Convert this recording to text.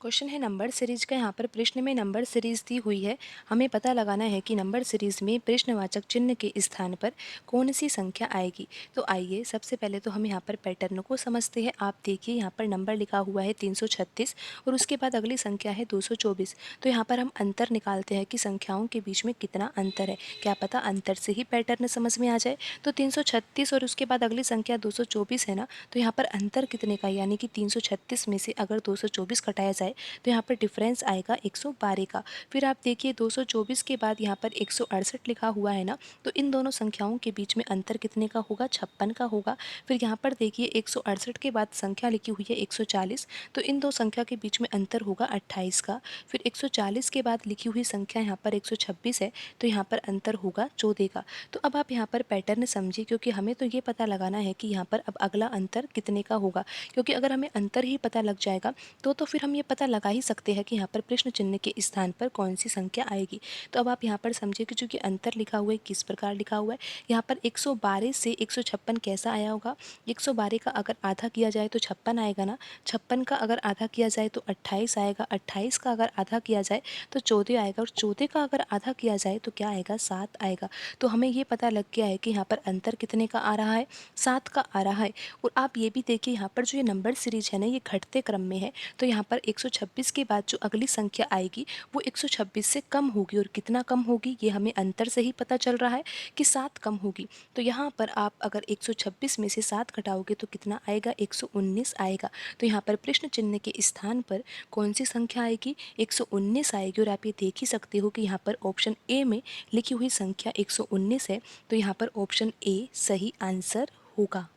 Question है number series का। यहाँ पर प्रश्न में नंबर सीरीज दी हुई है। हमें पता लगाना है कि नंबर सीरीज में प्रश्नवाचक चिन्ह के स्थान पर कौन सी संख्या आएगी। तो आइए सबसे पहले तो हम यहाँ पर पैटर्न को समझते हैं। आप देखिए यहाँ पर नंबर लिखा हुआ है 336 और उसके बाद अगली संख्या है 224। तो यहाँ पर हम अंतर निकालते हैं कि संख्याओं के बीच में कितना अंतर है। क्या पता अंतर से ही पैटर्न समझ में आ जाए। तो 336 और उसके बाद अगली संख्या 224 है ना, तो यहाँ पर अंतर कितने का, यानी कि 336 में से अगर 224 घटाया जाए तो यहाँ पर डिफरेंस आएगा 112 का। फिर आप देखिए 224 के बाद यहाँ पर 168 लिखा हुआ है ना, तो इन दोनों संख्याओं के बीच में अंतर कितने का होगा, 56 का होगा। फिर यहाँ पर देखिए 168 के बाद संख्या लिखी हुई है 140, तो इन दो संख्या के बीच में अंतर होगा 28 का। फिर 140 के बाद लिखी हुई संख्या यहाँ पर 126 है, तो यहाँ पर अंतर होगा 14 का। तो अब आप यहाँ पर पैटर्न समझिए, क्योंकि हमें तो ये पता लगाना है कि यहाँ पर अब अगला अंतर कितने का होगा। क्योंकि अगर हमें अंतर ही पता लग जाएगा तो फिर हम ये पता लगा ही सकते हैं कि यहाँ पर प्रश्न चिन्ह के स्थान पर कौन सी संख्या आएगी। तो अब आप यहाँ पर समझिए कि चूँकि अंतर लिखा हुआ है किस प्रकार लिखा हुआ है। यहाँ पर 112 से 156 कैसा आया होगा। 112 का अगर आधा किया जाए तो 56 आएगा ना। 56 का अगर आधा किया जाए तो 28 आएगा। 28 का अगर आधा किया जाए तो 14 आएगा। और 14 का अगर आधा किया जाए तो क्या आएगा, 7 आएगा। तो हमें ये पता लग गया है कि यहाँ पर अंतर कितने का आ रहा है, 7 का आ रहा है। और आप ये भी देखिए यहाँ पर जो ये नंबर सीरीज है ना, ये घटते क्रम में है। तो यहाँ पर 126 के बाद जो अगली संख्या आएगी वो 126 से कम होगी। और कितना कम होगी ये हमें अंतर से ही पता चल रहा है कि 7 कम होगी। तो यहाँ पर आप अगर 126 में से 7 घटाओगे तो कितना आएगा, 119 आएगा। तो यहाँ पर प्रश्न चिन्ह के स्थान पर कौन सी संख्या आएगी, 119 आएगी। और आप ये देख ही सकते हो कि यहाँ पर ऑप्शन ए में लिखी हुई संख्या 119 है। तो यहाँ पर ऑप्शन ए सही आंसर होगा।